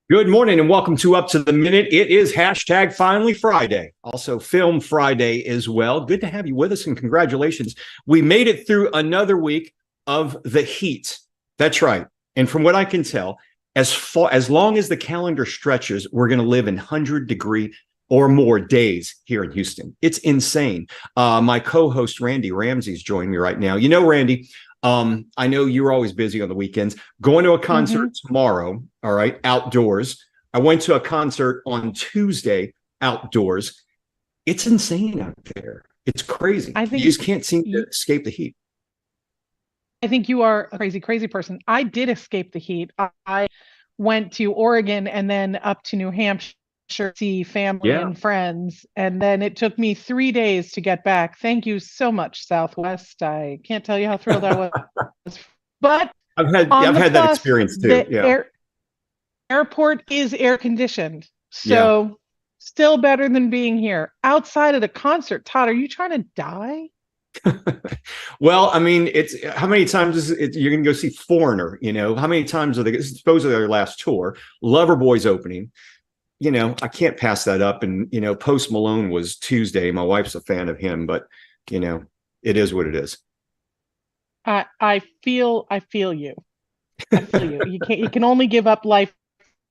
Good morning and welcome to Up to the Minute. It is hashtag Finally Friday, also Film Friday as well. Good to have you with us and congratulations. We made it through another week of the heat. That's right. And from what I can tell, as long as the calendar stretches, we're going to live in 100-degree or more days here in Houston. It's insane. My co-host Randy Ramsey's joining me right now. You know, Randy, I know you're always busy on the weekends. Going to a concert tomorrow, all right, outdoors. I went to a concert on Tuesday outdoors. It's insane out there. It's crazy. I You think just can't seem to escape the heat. I think you are a crazy, crazy person. I did escape the heat. I went to Oregon and then up to New Hampshire to see family Yeah. and friends, and then it took me 3 days to get back. Thank you so much, Southwest. I can't tell you how thrilled I was. But on I've the had that plus, experience too. the Yeah. airport is air conditioned, Yeah. so still better than being here. Outside of the concert, Todd, are you trying to die? Well, I mean, it's how many times you're going to go see Foreigner? You know, how many times are they supposedly their last tour? Loverboy's opening. You know, I can't pass that up. And you know, Post Malone was Tuesday. My wife's a fan of him, but you know, it is what it is. I feel you. I feel you. You can only give up life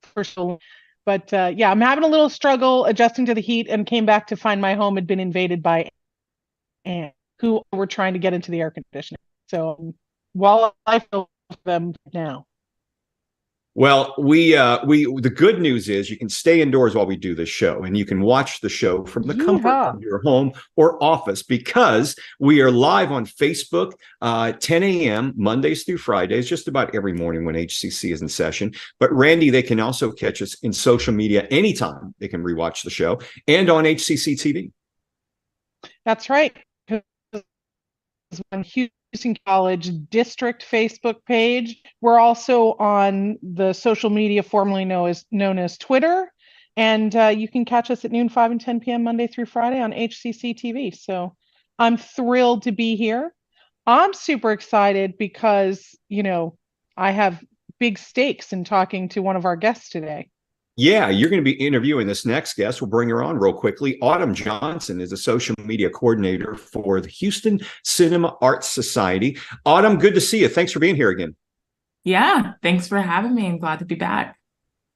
for so long. But yeah, I'm having a little struggle adjusting to the heat and came back to find my home had been invaded by ants who were trying to get into the air conditioning. So while I feel for them now. Well, we the good news is you can stay indoors while we do this show, and you can watch the show from the comfort Yeehaw. of your home or office because we are live on Facebook, 10 a.m. Mondays through Fridays, just about every morning when HCC is in session. But Randy, they can also catch us in social media anytime. They can rewatch the show and on HCCTV. That's right. On Houston College District Facebook page. We're also on the social media formerly known as Twitter. And you can catch us at noon, 5 and 10 p.m. Monday through Friday on HCCTV. So I'm thrilled to be here. I'm super excited because, I have big stakes in talking to one of our guests today. Yeah, you're going to be interviewing this next guest. We'll bring her on real quickly. Autumn Johnson is a social media coordinator for the Houston Cinema Arts Society. Autumn, good to see you. Thanks for being here again. Yeah, thanks for having me. I'm glad to be back.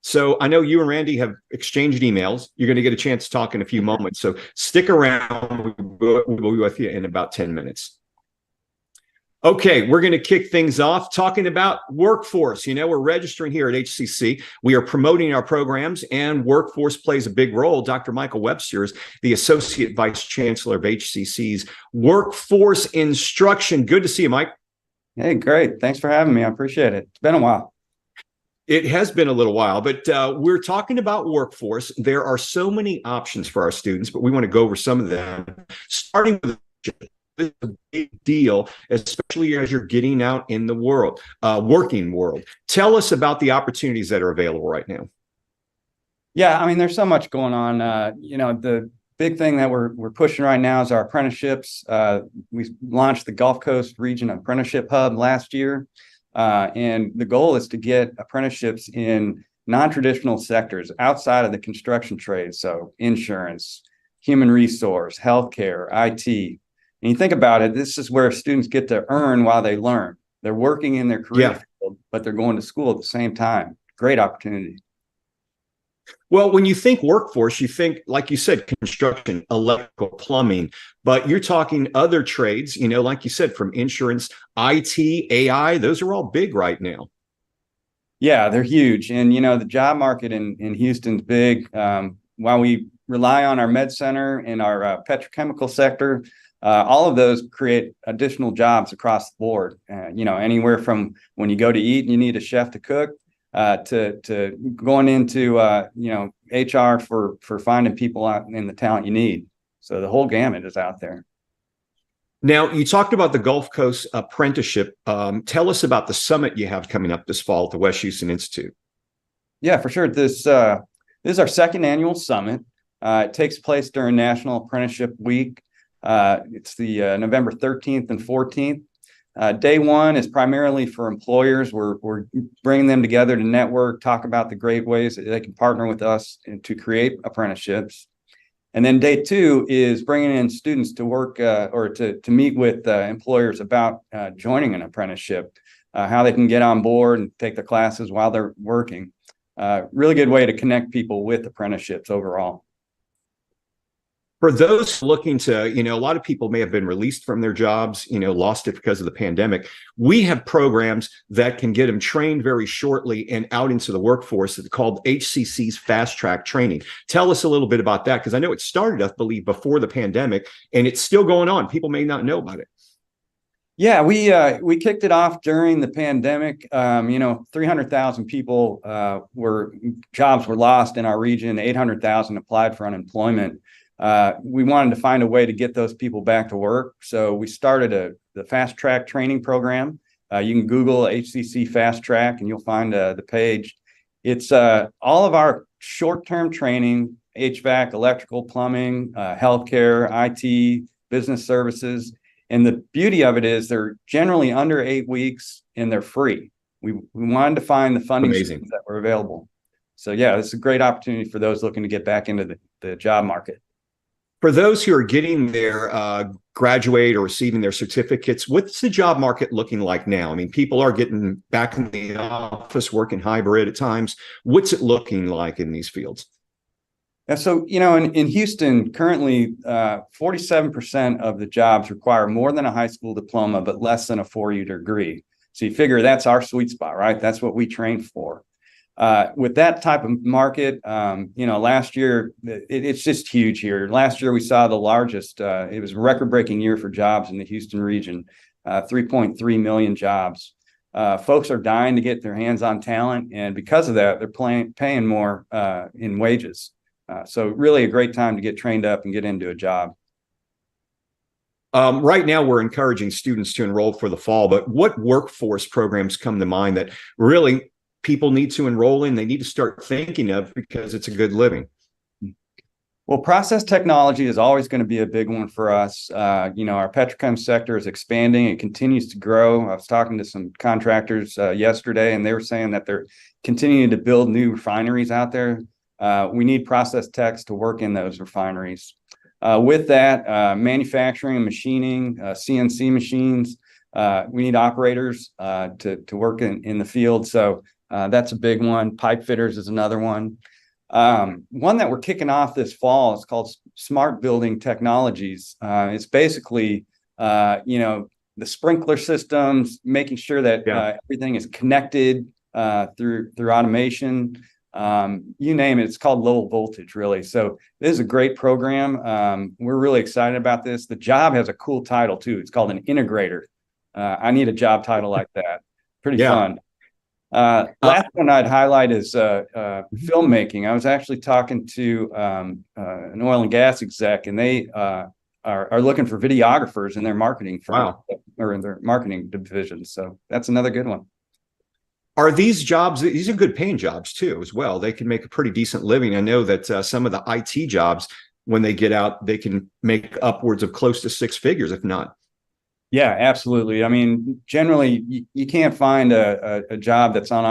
So I know you and Randy have exchanged emails. You're going to get a chance to talk in a few moments. So stick around. We'll be with you in about 10 minutes. Okay, we're going to kick things off talking about workforce. You know, we're registering here at HCC. We are promoting our programs, and workforce plays a big role. Dr. Michael Webster is the Associate Vice Chancellor of HCC's Workforce Instruction. Good to see you, Mike. Hey, great. Thanks for having me. I appreciate it. It's been a while. It has been a little while, but we're talking about workforce. There are so many options for our students, but we want to go over some of them, starting with a big deal, especially as you're getting out in the world, working world. Tell us about the opportunities that are available right now. Yeah, I mean, there's so much going on. The big thing that we're pushing right now is our apprenticeships. We launched the Gulf Coast Region Apprenticeship Hub last year, and the goal is to get apprenticeships in non-traditional sectors outside of the construction trades, so insurance, human resource, healthcare, IT. And you think about it, this is where students get to earn while they learn. They're working in their career field, but they're going to school at the same time. Great opportunity. Well, when you think workforce, you think, like you said, construction, electrical, plumbing, but you're talking other trades, you know, like you said, from insurance, IT, AI, those are all big right now. Yeah, they're huge. And, the job market in Houston's big. While we rely on our med center and our petrochemical sector, all of those create additional jobs across the board. Anywhere from when you go to eat and you need a chef to cook, to going into HR for finding people out in the talent you need. So the whole gamut is out there. Now, you talked about the Gulf Coast apprenticeship. Tell us about the summit you have coming up this fall at the West Houston Institute. Yeah, for sure. This is our second annual summit. It takes place during National Apprenticeship Week. It's the November 13th and 14th. Day one is primarily for employers. We're bringing them together to network, talk about the great ways that they can partner with us to create apprenticeships. And then day two is bringing in students to work or to meet with employers about joining an apprenticeship, how they can get on board and take the classes while they're working. Really good way to connect people with apprenticeships overall. For those looking to, a lot of people may have been released from their jobs, lost it because of the pandemic. We have programs that can get them trained very shortly and out into the workforce. It's called HCC's Fast Track Training. Tell us a little bit about that, because I know it started, I believe, before the pandemic, and it's still going on. People may not know about it. Yeah, we kicked it off during the pandemic. 300,000 people jobs were lost in our region. 800,000 applied for unemployment. We wanted to find a way to get those people back to work. So we started the Fast Track training program. You can Google HCC Fast Track and you'll find the page. It's all of our short-term training, HVAC, electrical, plumbing, healthcare, IT, business services. And the beauty of it is they're generally under 8 weeks and they're free. We wanted to find the funding that were available. So yeah, it's a great opportunity for those looking to get back into the job market. For those who are getting their graduate or receiving their certificates, what's the job market looking like now? I mean, people are getting back in the office, working hybrid at times. What's it looking like in these fields? Yeah, so, in Houston, currently 47% of the jobs require more than a high school diploma, but less than a 4-year degree. So you figure that's our sweet spot, right? That's what we train for. With that type of market, last year, it's just huge here. Last year, we saw the largest, it was a record-breaking year for jobs in the Houston region, 3.3 million jobs. Folks are dying to get their hands on talent, and because of that, they're paying more in wages. So really a great time to get trained up and get into a job. Right now, we're encouraging students to enroll for the fall, but what workforce programs come to mind that really people need to enroll in, they need to start thinking of because it's a good living? Well, process technology is always going to be a big one for us. Our petrochem sector is expanding. It continues to grow. I was talking to some contractors yesterday, and they were saying that they're continuing to build new refineries out there. We need process techs to work in those refineries. With that, manufacturing and machining, CNC machines, we need operators to work in the field. So that's a big one. Pipe fitters is another one. One that we're kicking off this fall is called Smart Building Technologies. It's basically, the sprinkler systems, making sure that everything is connected through automation. You name it, it's called low voltage, really. So this is a great program. We're really excited about this. The job has a cool title too. It's called an integrator. I need a job title like that. Pretty fun. Last one I'd highlight is filmmaking. I was actually talking to an oil and gas exec, and they are looking for videographers in their marketing firm or in their marketing division. So that's another good one. Are these jobs, these are good paying jobs too, as well? They can make a pretty decent living. I know that some of the IT jobs, when they get out, they can make upwards of close to 6 figures, if not. Yeah, absolutely. I mean, generally, you can't find a job that's on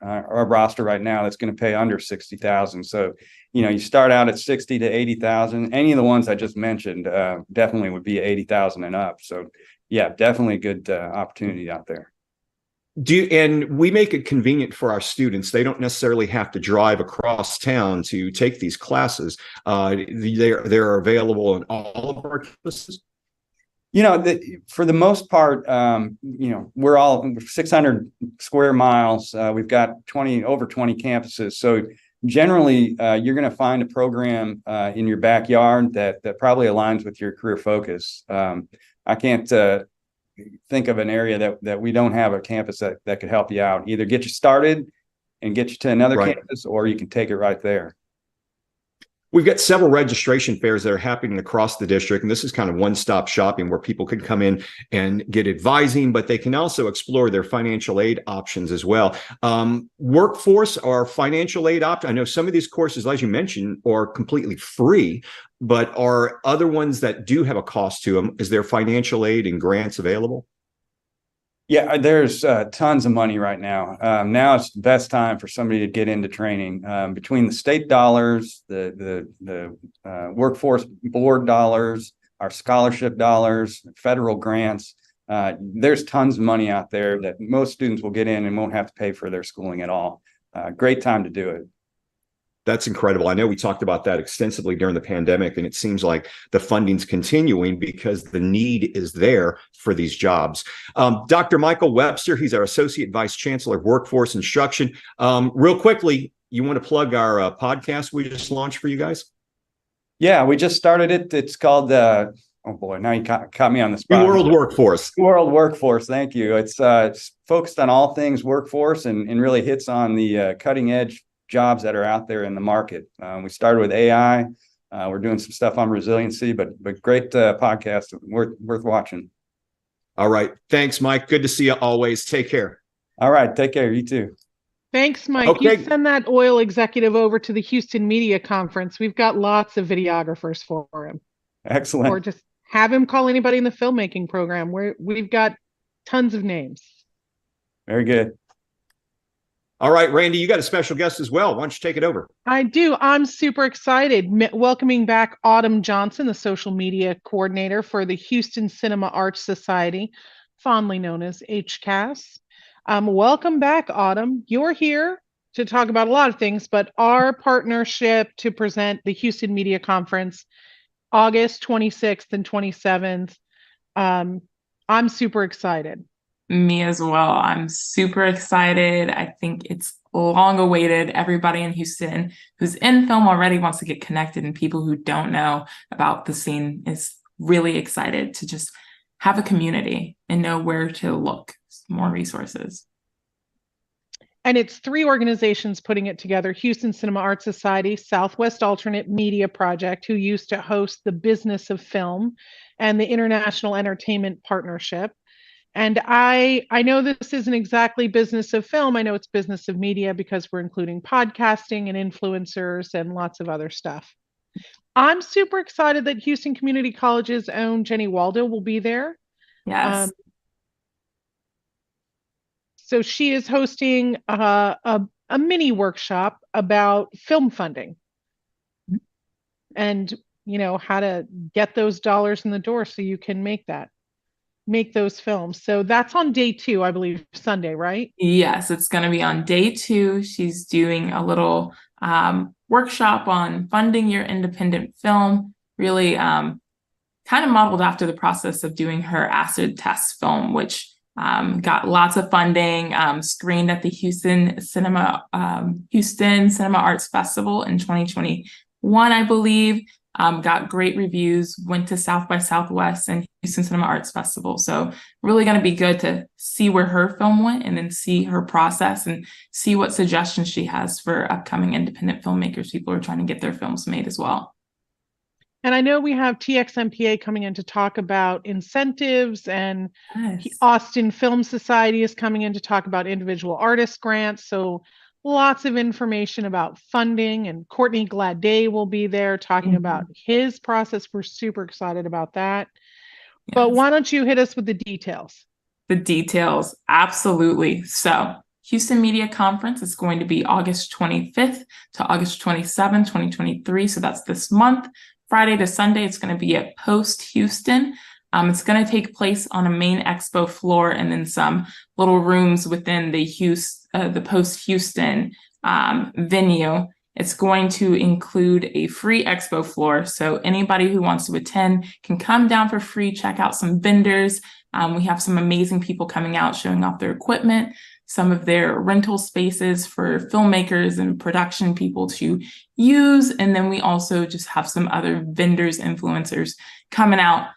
our roster right now that's going to pay under 60,000. So, you start out at 60 to 80,000. Any of the ones I just mentioned definitely would be 80,000 and up. So, yeah, definitely a good opportunity out there. And we make it convenient for our students. They don't necessarily have to drive across town to take these classes. They're available on all of our campuses. For the most part, we're all 600 square miles. We've got over 20 campuses. So generally, you're going to find a program in your backyard that probably aligns with your career focus. I can't think of an area that we don't have a campus that could help you out. Either get you started and get you to another campus, or you can take it right there. We've got several registration fairs that are happening across the district, and this is kind of one-stop shopping where people can come in and get advising, but they can also explore their financial aid options as well. Workforce or financial aid options. I know some of these courses, as you mentioned, are completely free, but are other ones that do have a cost to them? Is there financial aid and grants available? Yeah, there's tons of money right now. Now it's the best time for somebody to get into training. Between the state dollars, the workforce board dollars, our scholarship dollars, federal grants, there's tons of money out there that most students will get in and won't have to pay for their schooling at all. Great time to do it. That's incredible. I know we talked about that extensively during the pandemic, and it seems like the funding's continuing because the need is there for these jobs. Dr. Michael Webster, he's our Associate Vice Chancellor of Workforce Instruction. Real quickly, you want to plug our podcast we just launched for you guys? Yeah, we just started it. It's called, oh boy, now you caught me on the spot. World Workforce. World Workforce, thank you. It's focused on all things workforce and really hits on the cutting edge jobs that are out there in the market. We started with AI. We're doing some stuff on resiliency, but great podcast, worth watching. All right. Thanks, Mike. Good to see you always. Take care. All right. Take care. You too. Thanks, Mike. Okay. You send that oil executive over to the Houston Media Conference. We've got lots of videographers for him. Excellent. Or just have him call anybody in the filmmaking program. We've got tons of names. Very good. All right, Randy, you got a special guest as well. Why don't you take it over? I do. I'm super excited. Welcoming back Autumn Johnson, the social media coordinator for the Houston Cinema Arts Society, fondly known as HCAS. Welcome back, Autumn. You're here to talk about a lot of things, but our partnership to present the Houston Media Conference, August 26th and 27th. I'm super excited. Me as well. I'm super excited. I think it's long awaited. Everybody in Houston who's in film already wants to get connected, and people who don't know about the scene is really excited to just have a community and know where to look, more resources. And it's 3 organizations putting it together: Houston Cinema Arts Society, Southwest Alternate Media Project, who used to host the Business of Film, and the International Entertainment Partnership. And I know this isn't exactly business of film. I know it's business of media because we're including podcasting and influencers and lots of other stuff. I'm super excited that Houston Community College's own Jenny Waldo will be there. Yes. So she is hosting a mini workshop about film funding and, how to get those dollars in the door so you can make those films. So that's on day 2, I believe, Sunday, right? Yes, it's going to be on day 2. She's doing a little workshop on funding your independent film, really kind of modeled after the process of doing her acid test film, which got lots of funding, screened at the Houston Cinema Arts Festival in 2021, I believe. Got great reviews, went to South by Southwest and Houston Cinema Arts Festival. So really going to be good to see where her film went and then see her process and see what suggestions she has for upcoming independent filmmakers, people who are trying to get their films made as well. And I know we have TXMPA coming in to talk about incentives, and Yes. Austin Film Society is coming in to talk about individual artist grants. So lots of information about funding, and Courtney Gladday will be there talking about his process. We're super excited about that. Yes. But why don't you hit us with the details? The details, absolutely. So Houston Media Conference is going to be August 25th to August 27th, 2023. So that's this month, Friday to Sunday. It's going to be at Post Houston. It's going to take place on a main expo floor and then some little rooms within the Post Houston venue. It's going to include a free expo floor. So anybody who wants to attend can come down for free, check out some vendors. We have some amazing people coming out showing off their equipment, some of their rental spaces for filmmakers and production people to use. And then we also just have some other vendors, influencers coming out,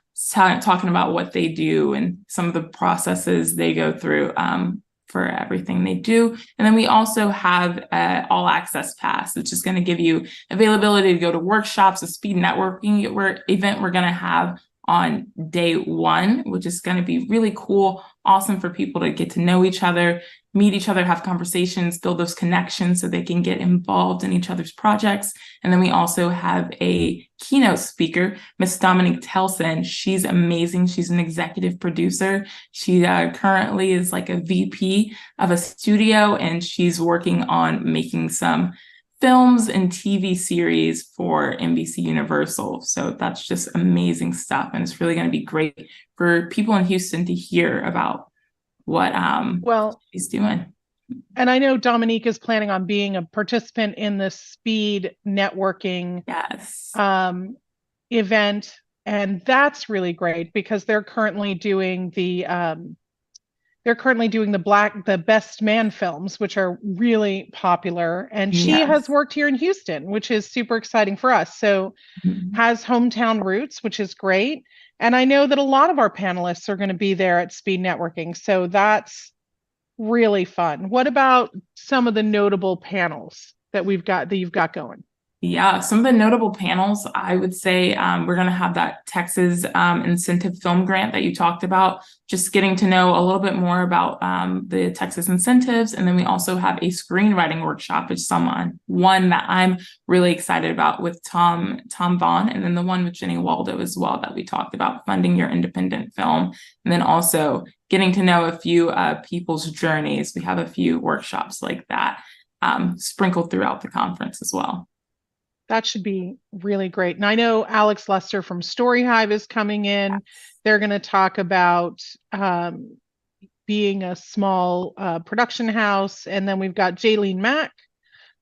talking about what they do and some of the processes they go through for everything they do. And then we also have an all access pass, which is going to give you availability to go to workshops, a speed networking event we're going to have on day one, which is going to be really cool, awesome for people to get to know each other, meet each other, have conversations, build those connections so they can get involved in each other's projects. And then we also have a keynote speaker, Miss Dominique Telson. She's amazing. She's an executive producer. She currently is like a VP of a studio, and she's working on making some films and TV series for NBC Universal. So that's just amazing stuff. And it's really going to be great for people in Houston to hear about what she's doing. And I know Dominique is planning on being a participant in the speed networking event. And that's really great because they're currently doing the Best Man films, which are really popular. And she has worked here in Houston, which is super exciting for us. So has hometown roots, which is great. And I know that a lot of our panelists are going to be there at Speed Networking. So that's really fun. What about some of the notable panels that you've got going? Yeah, some of the notable panels, I would say we're going to have that Texas incentive film grant that you talked about, just getting to know a little bit more about the Texas incentives. And then we also have a screenwriting workshop, which is one that I'm really excited about with Tom Vaughn, and then the one with Jenny Waldo as well that we talked about, funding your independent film. And then also getting to know a few people's journeys. We have a few workshops like that sprinkled throughout the conference as well. That should be really great. And I know Alex Lester from Story Hive is coming in. Yes. They're going to talk about being a small production house. And then we've got Jaylene Mack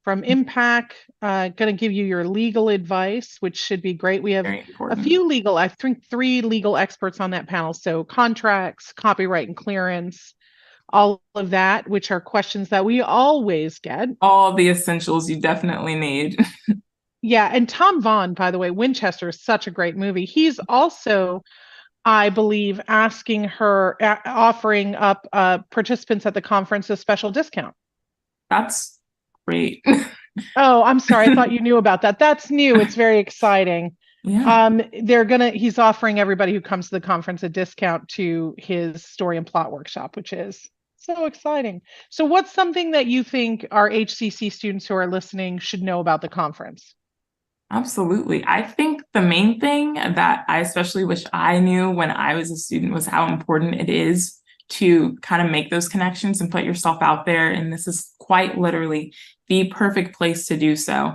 from Impact, going to give you your legal advice, which should be great. We have a few I think 3 legal experts on that panel. So contracts, copyright and clearance, all of that, which are questions that we always get. All the essentials you definitely need. Yeah. And Tom Vaughn, by the way, Winchester is such a great movie. He's also, I believe, offering up participants at the conference a special discount. That's great. Oh, I'm sorry. I thought you knew about that. That's new. It's very exciting. Yeah. He's offering everybody who comes to the conference a discount to his story and plot workshop, which is so exciting. So what's something that you think our HCC students who are listening should know about the conference? Absolutely. I think the main thing that I especially wish I knew when I was a student was how important it is to kind of make those connections and put yourself out there. And this is quite literally the perfect place to do so.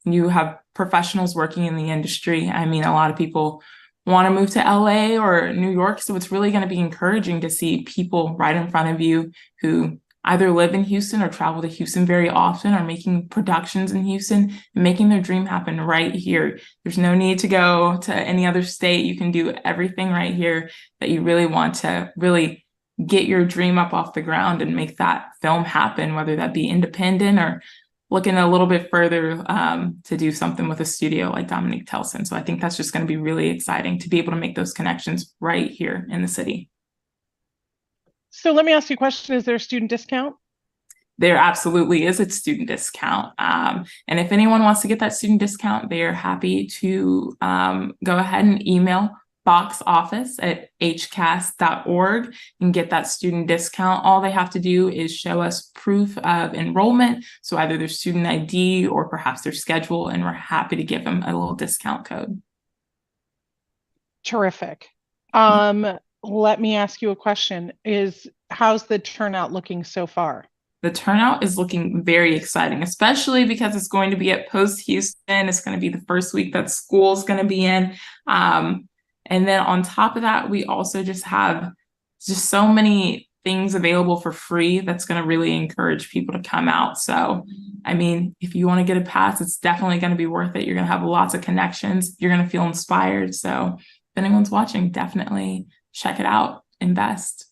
You have professionals working in the industry. I mean, a lot of people want to move to LA or New York. So it's really going to be encouraging to see people right in front of you who either live in Houston or travel to Houston very often, or making productions in Houston and making their dream happen right here. There's no need to go to any other state. You can do everything right here that you really want to really get your dream up off the ground and make that film happen, whether that be independent or looking a little bit further to do something with a studio like Dominique Telson. So I think that's just going to be really exciting to be able to make those connections right here in the city. So let me ask you a question. Is there a student discount? There absolutely is a student discount. And if anyone wants to get that student discount, they are happy to go ahead and email boxoffice@hcas.org and get that student discount. All they have to do is show us proof of enrollment. So either their student ID or perhaps their schedule, and we're happy to give them a little discount code. Terrific. Let me ask you a question. How's the turnout looking so far? The turnout is looking very exciting, especially because it's going to be at Post Houston. It's going to be the first week that school's going to be in. And then on top of that, we also just have so many things available for free that's going to really encourage people to come out. So, I mean, if you want to get a pass, it's definitely going to be worth it. You're going to have lots of connections. You're going to feel inspired. So if anyone's watching, definitely check it out, invest.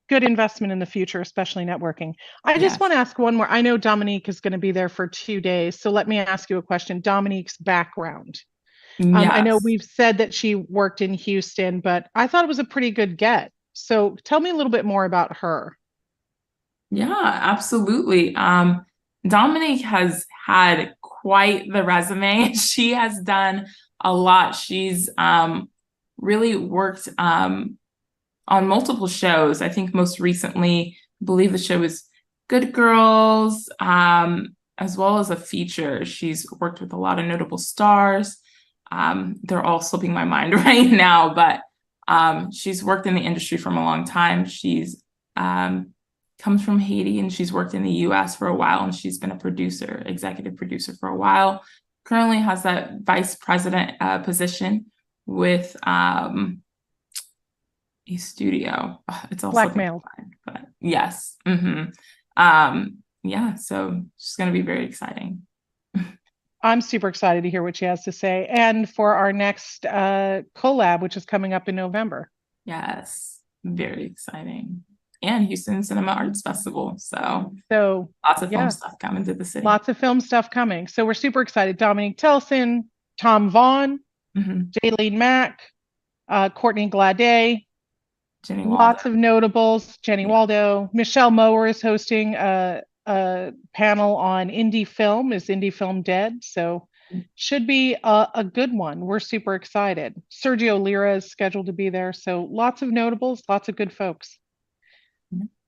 Good investment in the future, especially networking. I just want to ask one more. I know Dominique is going to be there for 2 days. So let me ask you a question. Dominique's background. I know we've said that she worked in Houston, but I thought it was a pretty good get. So tell me a little bit more about her. Yeah, absolutely. Dominique has had quite the resume. She has done a lot. She's really worked on multiple shows. I think most recently, I believe the show is Good Girls, as well as a feature. She's worked with a lot of notable stars. They're all slipping my mind right now, but she's worked in the industry from a long time. She's comes from Haiti, and she's worked in the US for a while, and she's been a producer, executive producer for a while. Currently has that vice president position with a studio. It's also Blackmail. But yes. Yeah, so it's going to be very exciting. I'm super excited to hear what she has to say. And for our next collab, which is coming up in November. Yes, very exciting. And Houston Cinema Arts Festival. So lots of film stuff coming to the city. Lots of film stuff coming. So we're super excited. Dominique Telson, Tom Vaughn, Jaylene Mack, Courtney Gladay, Jenny Waldo. Lots of notables. Jenny Waldo. Michelle Mower is hosting a panel on indie film. Is indie film dead? So should be a good one. We're super excited. Sergio Lira is scheduled to be there. So lots of notables, lots of good folks.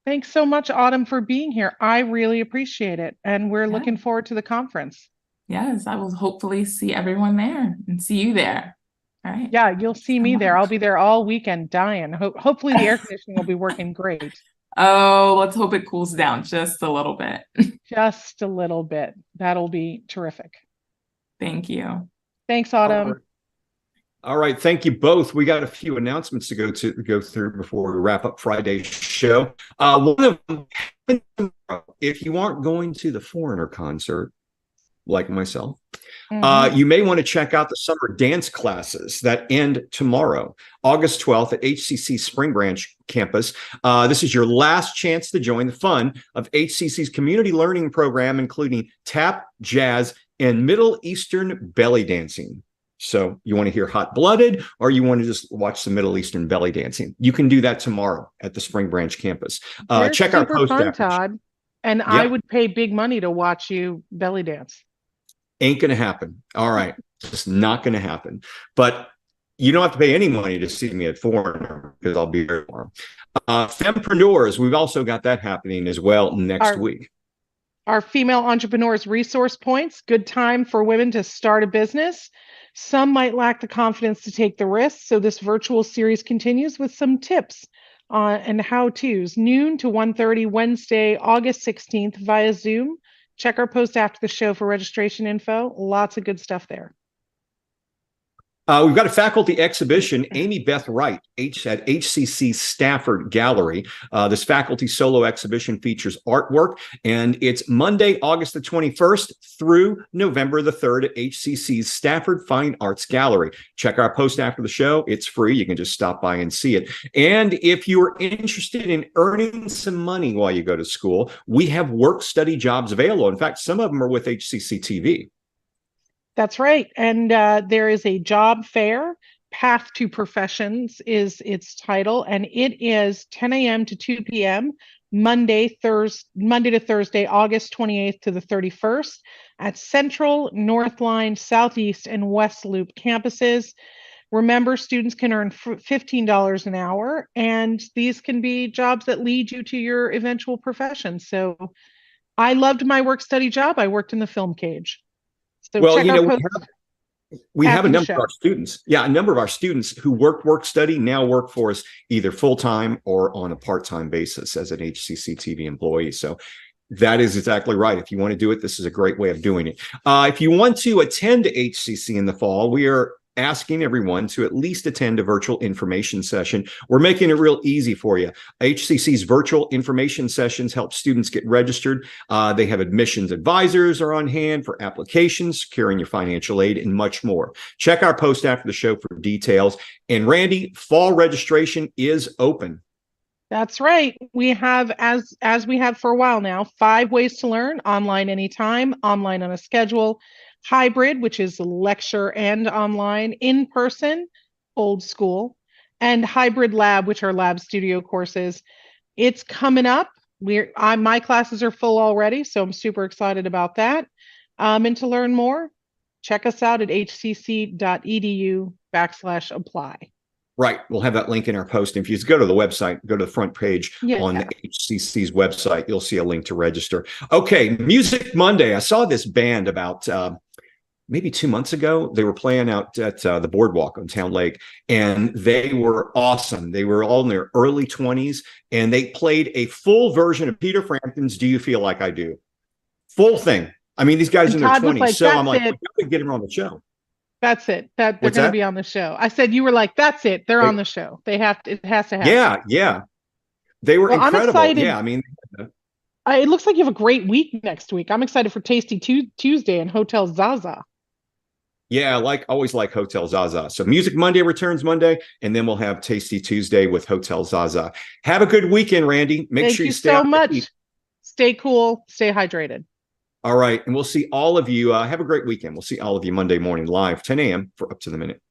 Thanks so much, Autumn, for being here. I really appreciate it. And we're looking forward to the conference. Yes, I will hopefully see everyone there and see you there. All right. Yeah, you'll see me there. I'll be there all weekend dying. Hopefully the air conditioning will be working great. Oh, let's hope it cools down just a little bit. Just a little bit. That'll be terrific. Thank you. Thanks, Autumn. All right. Thank you both. We got a few announcements to go through before we wrap up Friday's show. One of them, if you aren't going to the Foreigner concert, like myself, you may want to check out the summer dance classes that end tomorrow, August 12th at HCC Spring Branch campus. This is your last chance to join the fun of HCC's community learning program, including tap, jazz, and Middle Eastern belly dancing. So you want to hear Hot Blooded, or you want to just watch some Middle Eastern belly dancing? You can do that tomorrow at the Spring Branch campus. Check our post fun, Todd. And I would pay big money to watch you belly dance. Ain't going to happen. All right. It's not going to happen. But you don't have to pay any money to see me at Foreigner, because I'll be there for them. Fempreneurs, we've also got that happening as well next week. Our Female Entrepreneurs Resource Points, good time for women to start a business. Some might lack the confidence to take the risk, so this virtual series continues with some tips and how-tos. Noon to 1:30 Wednesday, August 16th via Zoom. Check our post after the show for registration info. Lots of good stuff there. We've got a faculty exhibition, Amy Beth Wright, at HCC Stafford Gallery. This faculty solo exhibition features artwork, and it's Monday, August the 21st through November the 3rd at HCC's Stafford Fine Arts Gallery. Check our post after the show. It's free. You can just stop by and see it. And if you're interested in earning some money while you go to school, we have work-study jobs available. In fact, some of them are with HCCTV. That's right. And there is a job fair. Path to Professions is its title, and it is 10 a.m. to 2 p.m. Monday to Thursday, August 28th to the 31st at Central, North Line, Southeast, and West Loop campuses. Remember, students can earn $15 an hour, and these can be jobs that lead you to your eventual profession. So I loved my work-study job. I worked in the film cage. So well, you know, we have a number of our students. Yeah, a number of our students who work study now work for us either full-time or on a part-time basis as an HCCTV employee. So that is exactly right. If you want to do it, this is a great way of doing it. If you want to attend HCC in the fall, we are asking everyone to at least attend a virtual information session. We're making it real easy for you. HCC's virtual information sessions help students get registered. They have admissions advisors are on hand for applications, securing your financial aid, and much more. Check our post after the show for details. And Randy, fall registration is open. That's right. We have, as we have for a while now, 5 ways to learn: online anytime, online on a schedule, hybrid, which is lecture and online, in person, old school, and hybrid lab, which are lab studio courses. It's coming up. My classes are full already, so I'm super excited about that. And to learn more, check us out at hcc.edu/apply. Right. We'll have that link in our post. If you just go to the website, go to the front page Yeah. on the HCC's website, you'll see a link to register. Okay. Music Monday. I saw this band about maybe 2 months ago. They were playing out at the Boardwalk on Town Lake, and they were awesome. They were all in their early 20s, and they played a full version of Peter Frampton's Do You Feel Like I Do? Full thing. I mean, these guys in their Todd was 20s. like, So I'm like, "That's we got to get them on the show. That's it. That they're What's going to that? be on the show." I said, "You were like, that's it. They're on the show. They have to. It has to happen." Yeah. Yeah. They were Well, I'm incredible. excited. Yeah. I mean, It looks like you have a great week next week. I'm excited for Tasty Tuesday and Hotel Zaza. yeah, always like Hotel Zaza. So Music Monday returns Monday, and then we'll have Tasty Tuesday with Hotel Zaza. Have a good weekend, Randy. Make sure you stay so out of the much. heat. Stay cool. Stay hydrated. All right. And we'll see all of you. Have a great weekend. We'll see all of you Monday morning live, 10 a.m. for Up to the Minute.